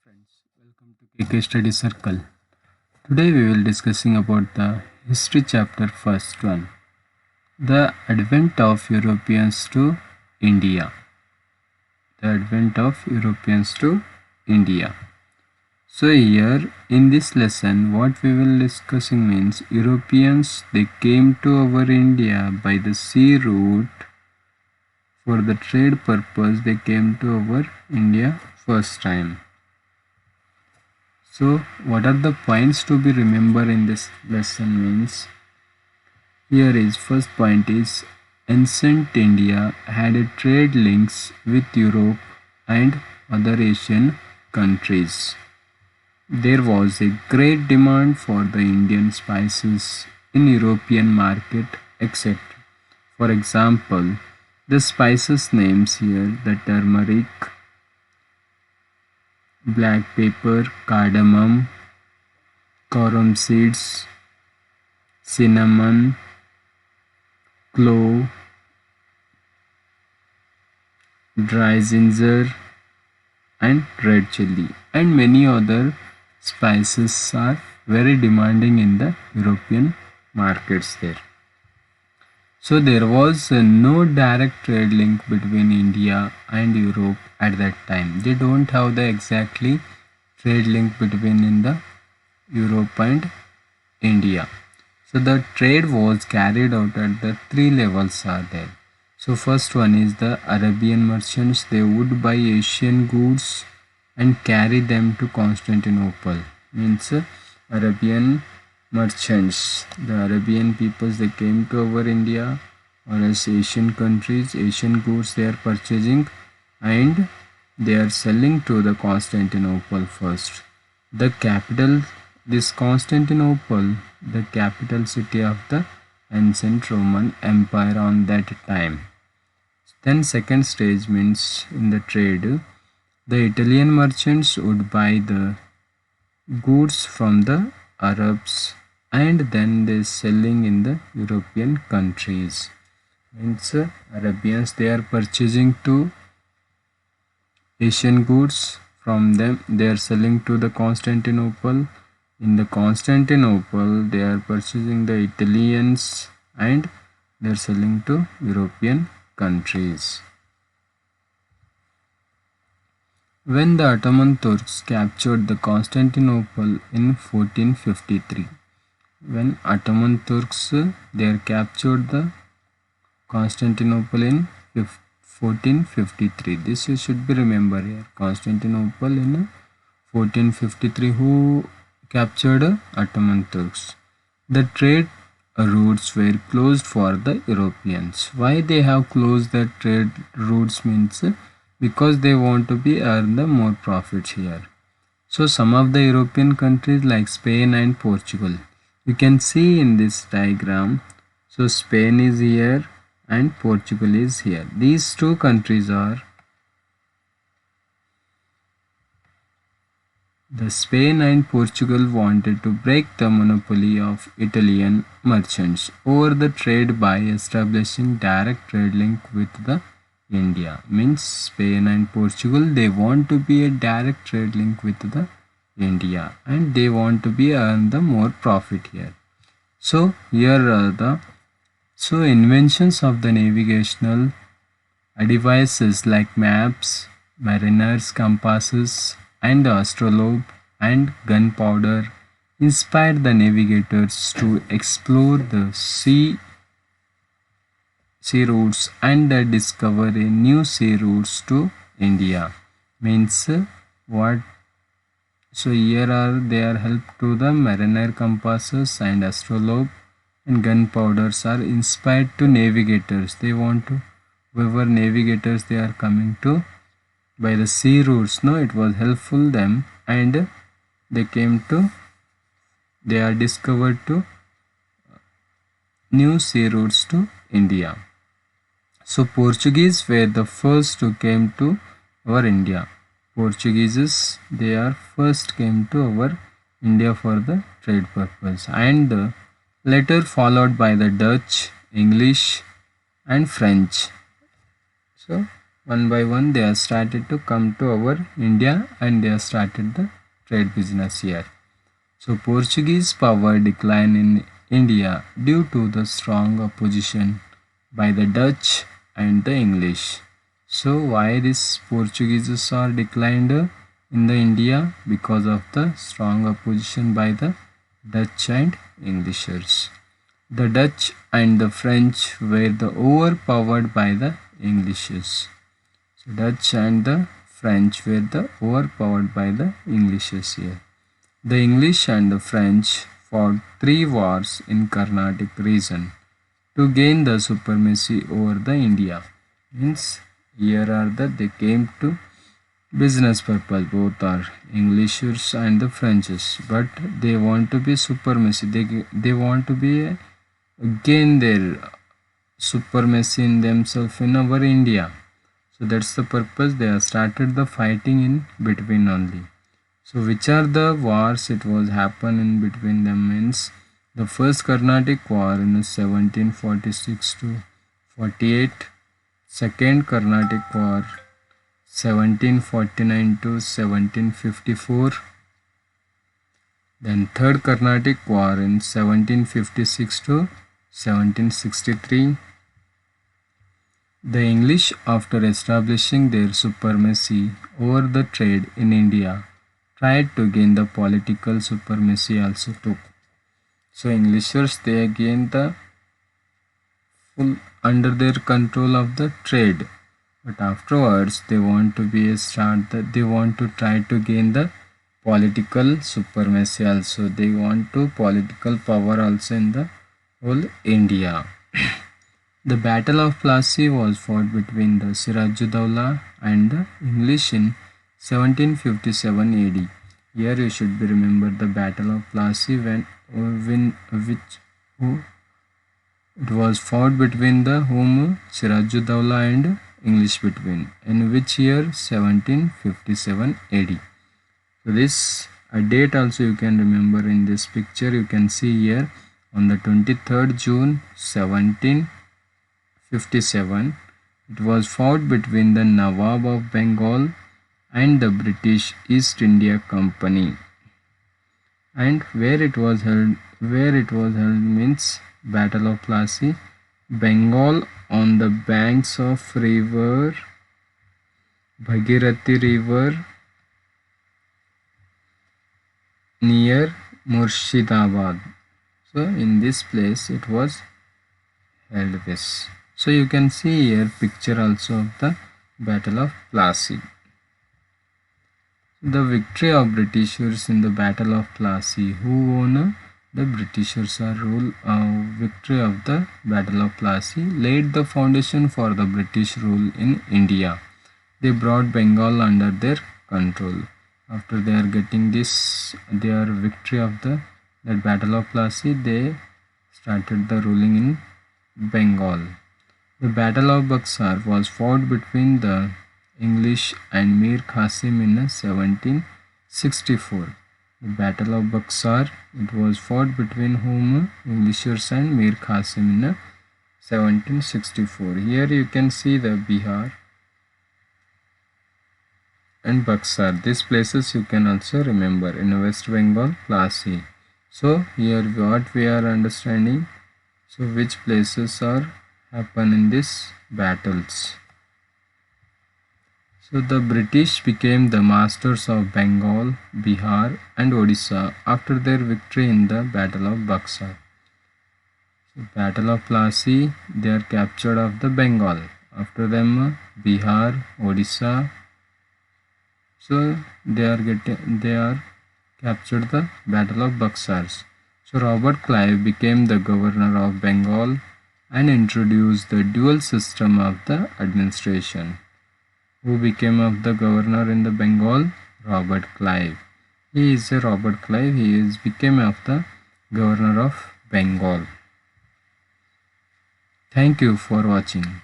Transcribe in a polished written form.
Friends, welcome to KK Study Circle. Today we will discussing about the history chapter first one, the advent of Europeans to India. The advent of Europeans to India. So here in this lesson what we will discussing means Europeans they came to our India by the sea route for the trade purpose. They came to our India first time. So what are the points to be remembered in this lesson means here is first point is ancient India had a trade links with Europe and other Asian countries. There was a great demand for the Indian spices in European market etc. For example, the spices names here the turmeric, black pepper, cardamom, corum seeds, cinnamon, clove, dry ginger and red chili and many other spices are very demanding in the European markets there. So there was no direct trade link between India and Europe at that time. They don't have the exactly trade link between in the Europe and India. So the trade was carried out at the three levels are there. So first one is the Arabian merchants. They would buy Asian goods and carry them to Constantinople. Means Arabian merchants, the Arabian peoples they came to our India or as Asian countries, Asian goods they are purchasing and they are selling to the Constantinople first. The capital, this Constantinople, the capital city of the ancient Roman Empire on that time. Then second stage means in the trade, the Italian merchants would buy the goods from the Arabs and then they selling in the European countries. Means Arabians they are purchasing to Asian goods from them, they are selling to the Constantinople. In the Constantinople they are purchasing the Italians and they are selling to European countries. When the Ottoman Turks captured the Constantinople in 1453, when Ottoman Turks they captured the Constantinople in 1453. This you should be remember here. Constantinople in 1453. Who captured Ottoman Turks? The trade routes were closed for the Europeans. Why they have closed the trade routes means because they want to be earn the more profits here. So some of the European countries like Spain and Portugal, you can see in this diagram. So Spain is here and Portugal is here. These two countries are the Spain and Portugal wanted to break the monopoly of Italian merchants over the trade by establishing direct trade link with the India. Means Spain and Portugal they want to be a direct trade link with the India and they want to be earn the more profit here. So here are the inventions of the navigational devices like maps, mariners' compasses and the astrolabe and gunpowder inspired the navigators to explore the sea routes and discover a new sea routes to India. Means what? So here are they are help to the mariner compasses and astrolabe and gunpowders are inspired to navigators. They want to whoever navigators they are coming to by the sea routes. No, it was helpful them and they came to they are discovered to new sea routes to India. So Portuguese were the first who came to our India. Portuguese they are first came to our India for the trade purpose and later followed by the Dutch, English and French. So one by one they have started to come to our India and they have started the trade business here. So Portuguese power declined in India due to the strong opposition by the Dutch and the English. So why these Portuguese are declined in the India? Because of the strong opposition by the Dutch and Englishers. The Dutch and the French were the overpowered by the Englishes. So Dutch and the French were the overpowered by the Englishes here. The English and the French fought 3 wars in Carnatic region to gain the supremacy over the India. Means here are they came to business purpose, both are Englishers and the Frenches, but they want to be supremacy. They want to be gain their supremacy in themselves in our India. So that's the purpose they have started the fighting in between only. So which are the wars it was happen in between them? Means the first Carnatic War in 1746 to 48, second Carnatic War 1749 to 1754, then third Carnatic War in 1756 to 1763. The English, after establishing their supremacy over the trade in India, tried to gain the political supremacy also too. So Englishers they gained the full under their control of the trade, but afterwards they want to be a start that they want to try to gain the political supremacy also. They want to political power also in the whole India. The Battle of Plassey was fought between the Sirajuddaula and the English in 1757 AD. Here you should be remember the Battle of Plassey it was fought between the whom Sirajuddaula and English between. In which year? 1757 AD. So this a date also you can remember in this picture. You can see here on the 23rd June 1757 it was fought between the Nawab of Bengal and the British East India Company. And where it was held means Battle of Plassey, Bengal, on the banks of river Bhagirathi river near Murshidabad. So in this place it was held this. So you can see here picture also of the Battle of Plassey. The victory of Britishers in the Battle of Plassey. Who won? The Britishers are rule. Victory of the Battle of Plassey laid the foundation for the British rule in India. They brought Bengal under their control. After they are getting their victory of that Battle of Plassey, they started the ruling in Bengal. The Battle of Buxar was fought between the English and Mir Qasim in 1764. The Battle of Buxar, it was fought between whom? Englishers and Mir Qasim in 1764. Here you can see the Bihar and Buxar. These places you can also remember in West Bengal, Plassey. So here what we are understanding, so which places are happen in these battles. So the British became the masters of Bengal, Bihar and Odisha after their victory in the Battle of Buxar. So Battle of Plassey, they are captured of the Bengal. After them Bihar, Odisha. So they are captured the Battle of Buxar. So Robert Clive became the governor of Bengal and introduced the dual system of the administration. Who became of the governor in the Bengal? Robert Clive. He is a Robert Clive. He became of the governor of Bengal. Thank you for watching.